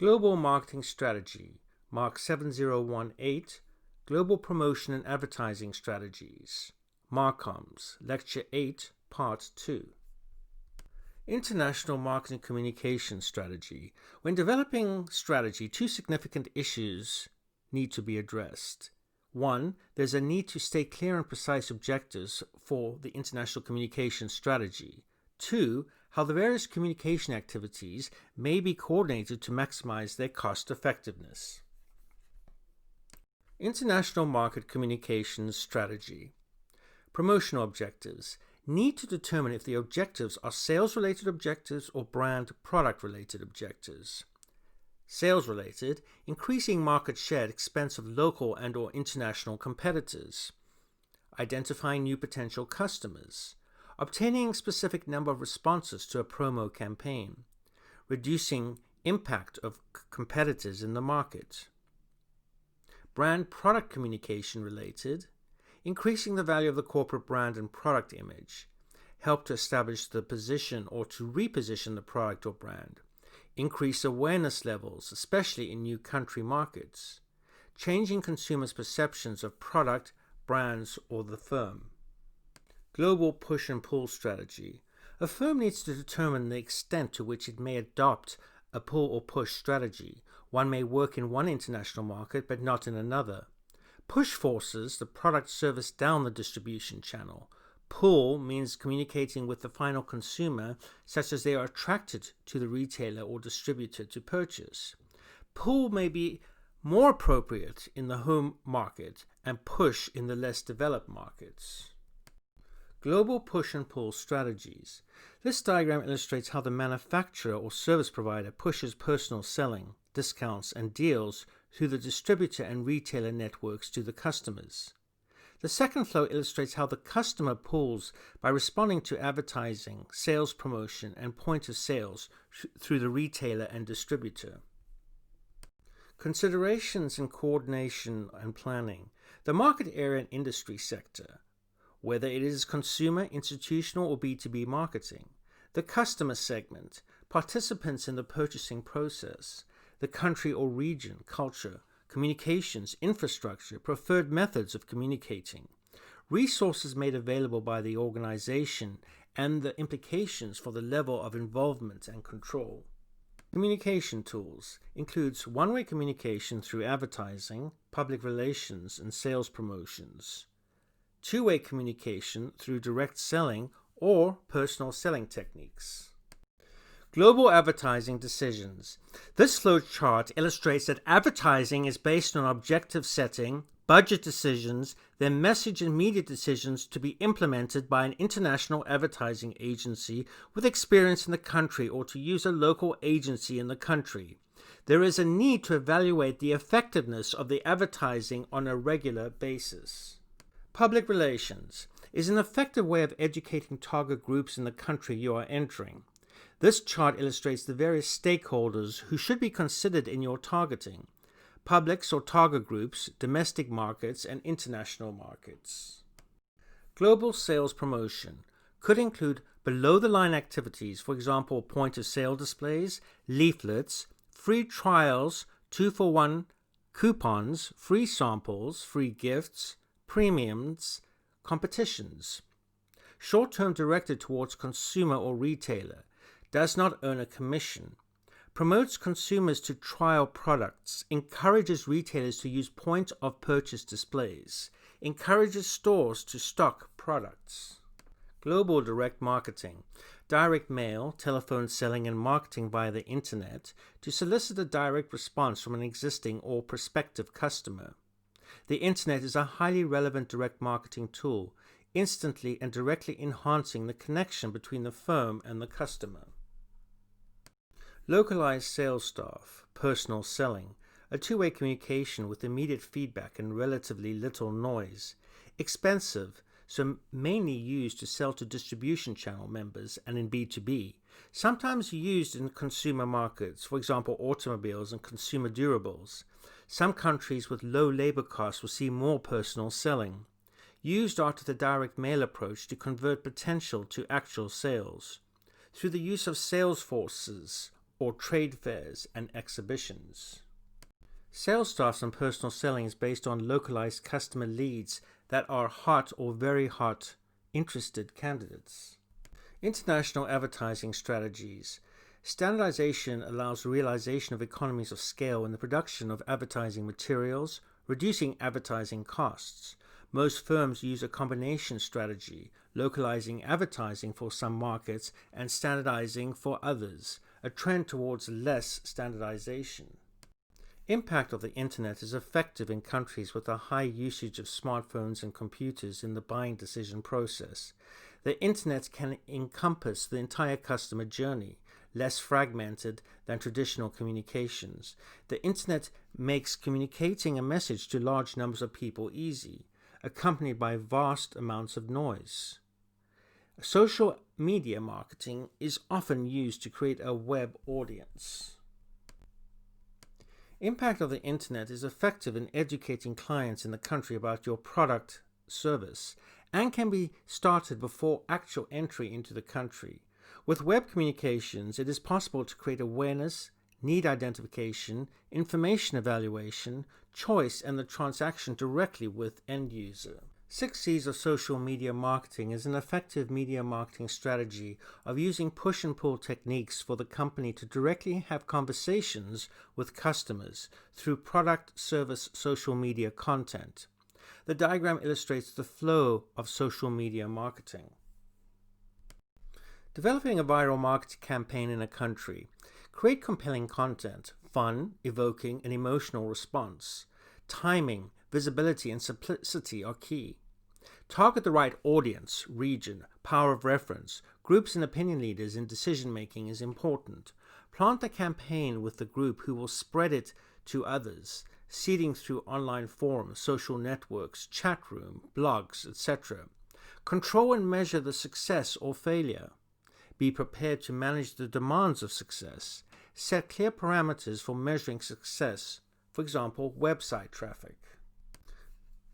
Global Marketing Strategy, Mark 7018, Global Promotion and Advertising Strategies, Marcoms, Lecture 8, Part 2. International Marketing Communication Strategy. When developing strategy, two significant issues need to be addressed. One, there's a need to state clear and precise objectives for the international communication strategy. Two, how the various communication activities may be coordinated to maximize their cost effectiveness. International Market Communications Strategy. Promotional objectives. Need to determine if the objectives are sales-related objectives or brand product-related objectives. Sales-related, increasing market share at expense of local and or international competitors. Identifying new potential customers. Obtaining a specific number of responses to a promo campaign. Reducing impact of competitors in the market. Brand product communication related. Increasing the value of the corporate brand and product image. Help to establish the position or to reposition the product or brand. Increase awareness levels, especially in new country markets. Changing consumers' perceptions of product, brands, or the firm. Global push and pull strategy. A firm needs to determine the extent to which it may adopt a pull or push strategy. One may work in one international market but not in another. Push forces the product service down the distribution channel. Pull means communicating with the final consumer such as they are attracted to the retailer or distributor to purchase. Pull may be more appropriate in the home market and push in the less developed markets. Global push and pull strategies. This diagram illustrates how the manufacturer or service provider pushes personal selling, discounts, and deals through the distributor and retailer networks to the customers. The second flow illustrates how the customer pulls by responding to advertising, sales promotion, and point of sales through the retailer and distributor. Considerations in coordination and planning. The market area and industry sector, whether it is consumer, institutional, or B2B marketing. The customer segment, participants in the purchasing process. The country or region, culture, communications, infrastructure, preferred methods of communicating. Resources made available by the organization and the implications for the level of involvement and control. Communication tools includes one-way communication through advertising, public relations, and sales promotions. Two-way communication through direct selling or personal selling techniques. Global advertising decisions. This flow chart illustrates that advertising is based on objective setting, budget decisions, then message and media decisions to be implemented by an international advertising agency with experience in the country or to use a local agency in the country. There is a need to evaluate the effectiveness of the advertising on a regular basis. Public relations is an effective way of educating target groups in the country you are entering. This chart illustrates the various stakeholders who should be considered in your targeting: publics or target groups, domestic markets, and international markets. Global sales promotion could include below-the-line activities, for example, point-of-sale displays, leaflets, free trials, 2-for-1 coupons, free samples, free gifts, premiums, competitions. Short-term directed towards consumer or retailer, does not earn a commission, promotes consumers to trial products, encourages retailers to use point-of-purchase displays, encourages stores to stock products. Global direct marketing, direct mail, telephone selling, and marketing via the internet to solicit a direct response from an existing or prospective customer. The internet is a highly relevant direct marketing tool, instantly and directly enhancing the connection between the firm and the customer. Localized sales staff, personal selling, a two-way communication with immediate feedback and relatively little noise. Expensive, so mainly used to sell to distribution channel members and in B2B. Sometimes used in consumer markets, for example automobiles and consumer durables. Some countries with low labor costs will see more personal selling. Used after the direct mail approach to convert potential to actual sales. Through the use of sales forces or trade fairs and exhibitions. Sales staffs and personal selling is based on localized customer leads that are hot or very hot interested candidates. International advertising strategies. Standardization allows realization of economies of scale in the production of advertising materials, reducing advertising costs. Most firms use a combination strategy, localizing advertising for some markets and standardizing for others, a trend towards less standardization. Impact of the Internet is effective in countries with a high usage of smartphones and computers in the buying decision process. The Internet can encompass the entire customer journey, less fragmented than traditional communications. The Internet makes communicating a message to large numbers of people easy, accompanied by vast amounts of noise. Social media marketing is often used to create a web audience. Impact of the Internet is effective in educating clients in the country about your product, service, and can be started before actual entry into the country. With web communications, it is possible to create awareness, need identification, information evaluation, choice, and the transaction directly with end user. 6 C's of social media marketing is an effective media marketing strategy of using push and pull techniques for the company to directly have conversations with customers through product, service, social media content. The diagram illustrates the flow of social media marketing. Developing a viral marketing campaign in a country. Create compelling content, fun, evoking, and emotional response. Timing, visibility, and simplicity are key. Target the right audience, region, power of reference, groups and opinion leaders in decision-making is important. Plant the campaign with the group who will spread it to others, seeding through online forums, social networks, chat room, blogs, etc. Control and measure the success or failure. Be prepared to manage the demands of success. Set clear parameters for measuring success, for example, website traffic.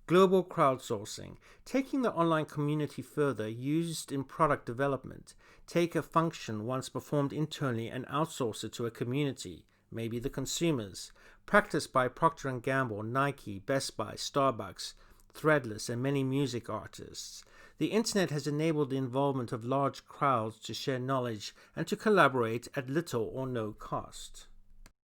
Global crowdsourcing. Taking the online community further, used in product development. Take a function once performed internally and outsource it to a community, maybe the consumers. Practiced by Procter & Gamble, Nike, Best Buy, Starbucks, Threadless, and many music artists. The Internet has enabled the involvement of large crowds to share knowledge and to collaborate at little or no cost.